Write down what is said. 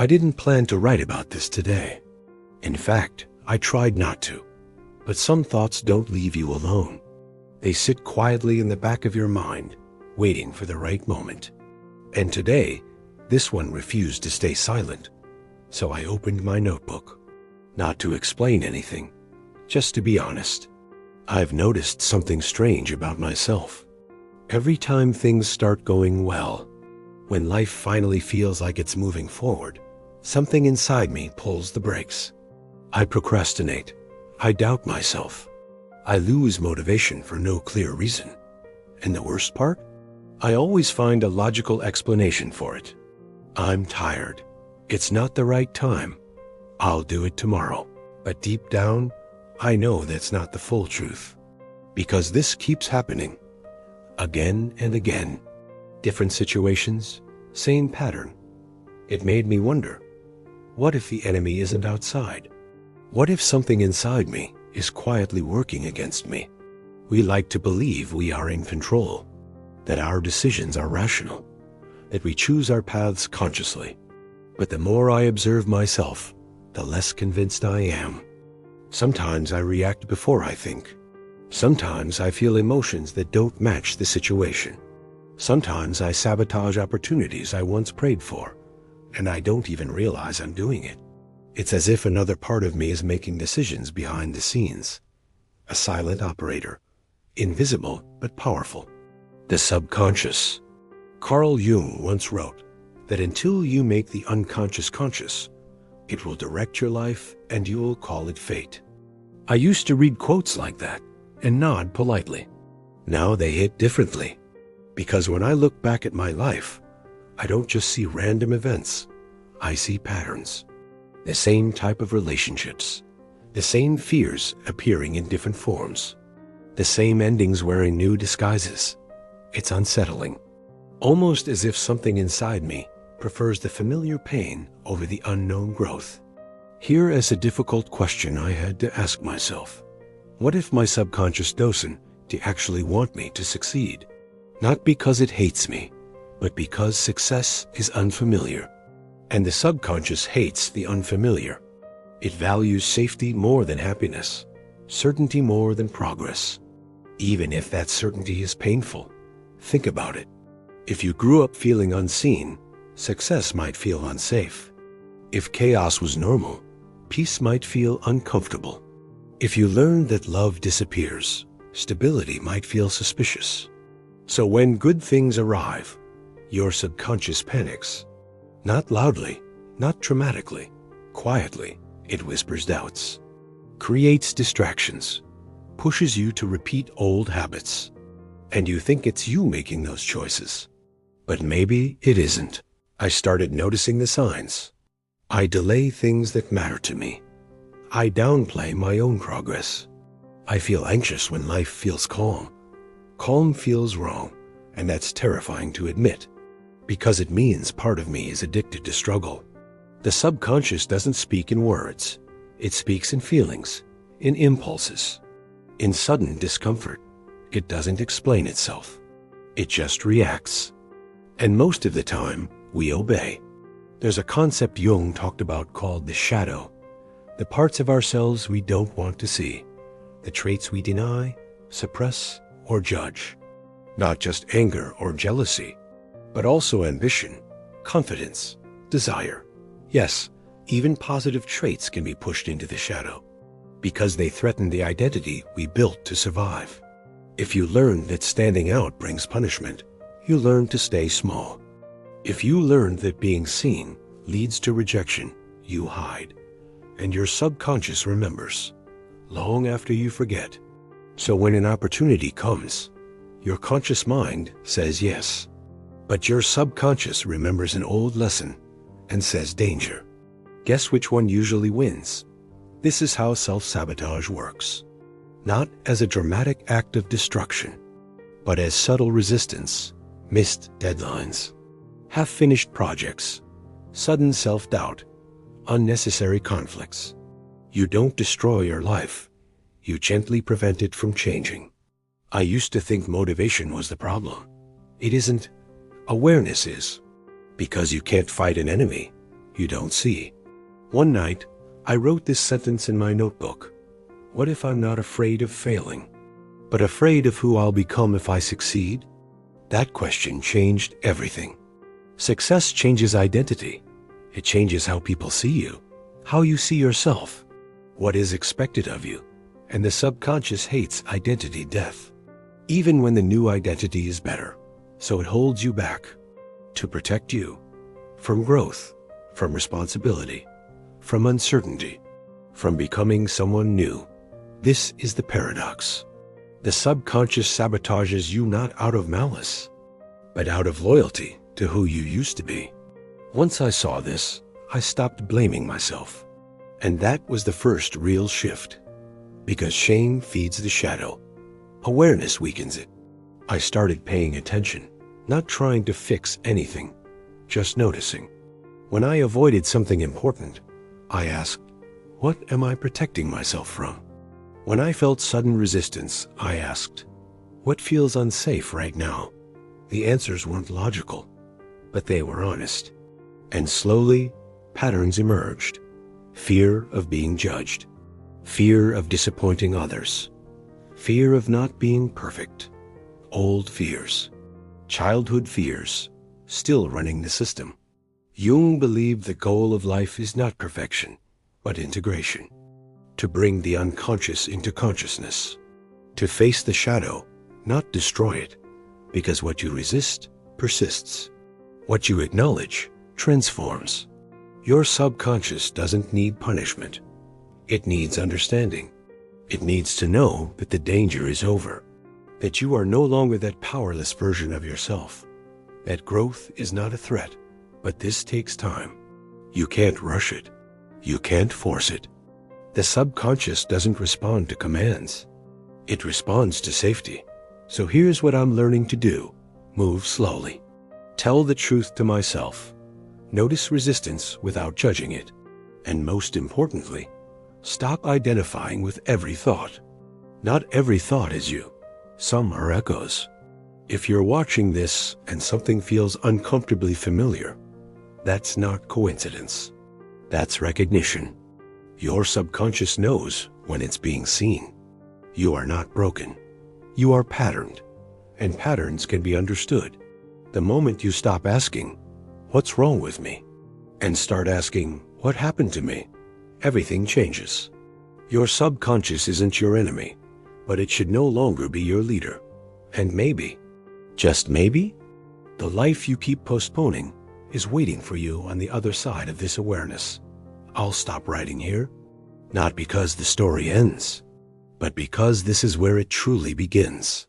I didn't plan to write about this today. In fact, I tried not to. But some thoughts don't leave you alone. They sit quietly in the back of your mind, waiting for the right moment. And today, this one refused to stay silent. So I opened my notebook. Not to explain anything, just to be honest. I've noticed something strange about myself. Every time things start going well, when life finally feels like it's moving forward, something inside me pulls the brakes. I procrastinate. I doubt myself. I lose motivation for no clear reason. And the worst part? I always find a logical explanation for it. I'm tired. It's not the right time. I'll do it tomorrow. But deep down, I know that's not the full truth. Because this keeps happening. Again and again. Different situations, same pattern. It made me wonder, what if the enemy isn't outside? What if something inside me is quietly working against me? We like to believe we are in control, that our decisions are rational, that we choose our paths consciously. But the more I observe myself, the less convinced I am. Sometimes I react before I think. Sometimes I feel emotions that don't match the situation. Sometimes I sabotage opportunities I once prayed for, and I don't even realize I'm doing it. It's as if another part of me is making decisions behind the scenes. A silent operator, invisible but powerful. The subconscious. Carl Jung once wrote that until you make the unconscious conscious, it will direct your life and you'll call it fate. I used to read quotes like that and nod politely. Now they hit differently, because when I look back at my life, I don't just see random events. I see patterns. The same type of relationships. The same fears appearing in different forms. The same endings wearing new disguises. It's unsettling. Almost as if something inside me prefers the familiar pain over the unknown growth. Here is a difficult question I had to ask myself. What if my subconscious doesn't actually want me to succeed? Not because it hates me, but because success is unfamiliar. And the subconscious hates the unfamiliar. It values safety more than happiness, certainty more than progress. Even if that certainty is painful, think about it. If you grew up feeling unseen, success might feel unsafe. If chaos was normal, peace might feel uncomfortable. If you learned that love disappears, stability might feel suspicious. So when good things arrive, your subconscious panics. Not loudly, not dramatically, quietly, it whispers doubts, creates distractions, pushes you to repeat old habits. And you think it's you making those choices. But maybe it isn't. I started noticing the signs. I delay things that matter to me. I downplay my own progress. I feel anxious when life feels calm. Calm feels wrong, and that's terrifying to admit, because it means part of me is addicted to struggle. The subconscious doesn't speak in words. It speaks in feelings, in impulses, in sudden discomfort. It doesn't explain itself. It just reacts. And most of the time, we obey. There's a concept Jung talked about called the shadow. The parts of ourselves we don't want to see. The traits we deny, suppress, or judge. Not just anger or jealousy, but also ambition, confidence, desire. Yes, even positive traits can be pushed into the shadow, because they threaten the identity we built to survive. If you learn that standing out brings punishment, you learn to stay small. If you learn that being seen leads to rejection, you hide. And your subconscious remembers, long after you forget. So when an opportunity comes, your conscious mind says yes. But your subconscious remembers an old lesson and says danger. Guess which one usually wins? This is how self-sabotage works. Not as a dramatic act of destruction, but as subtle resistance, missed deadlines, half-finished projects, sudden self-doubt, unnecessary conflicts. You don't destroy your life. You gently prevent it from changing. I used to think motivation was the problem. It isn't. Awareness is. Because you can't fight an enemy. you don't see. One night, I wrote this sentence in my notebook. What if I'm not afraid of failing, but afraid of who I'll become if I succeed? That question changed everything. Success changes identity. It changes how people see you, how you see yourself, what is expected of you, and the subconscious hates identity death, even when the new identity is better. So it holds you back to protect you from growth, from responsibility, from uncertainty, from becoming someone new. This is the paradox. The subconscious sabotages you not out of malice, but out of loyalty to who you used to be. Once I saw this, I stopped blaming myself. And that was the first real shift. Because shame feeds the shadow. Awareness weakens it. I started paying attention, not trying to fix anything, just noticing. When I avoided something important, I asked, what am I protecting myself from? When I felt sudden resistance, I asked, what feels unsafe right now? The answers weren't logical, but they were honest. And slowly, patterns emerged. Fear of being judged, fear of disappointing others, fear of not being perfect, old fears, childhood fears, still running the system. Jung believed the goal of life is not perfection, but integration. To bring the unconscious into consciousness. To face the shadow, not destroy it, because what you resist persists. What you acknowledge transforms. Your subconscious doesn't need punishment. It needs understanding. It needs to know that the danger is over, that you are no longer that powerless version of yourself, that growth is not a threat, but this takes time. You can't rush it. You can't force it. The subconscious doesn't respond to commands. It responds to safety. So here's what I'm learning to do. Move slowly. Tell the truth to myself. Notice resistance without judging it. And most importantly, stop identifying with every thought. Not every thought is you. Some are echoes. If you're watching this and something feels uncomfortably familiar, that's not coincidence. That's recognition. Your subconscious knows when it's being seen. You are not broken. You are patterned, and patterns can be understood. The moment you stop asking, what's wrong with me? And start asking, what happened to me? Everything changes. Your subconscious isn't your enemy, but it should no longer be your leader. And maybe, just maybe, the life you keep postponing is waiting for you on the other side of this awareness. I'll stop writing here, not because the story ends, but because this is where it truly begins.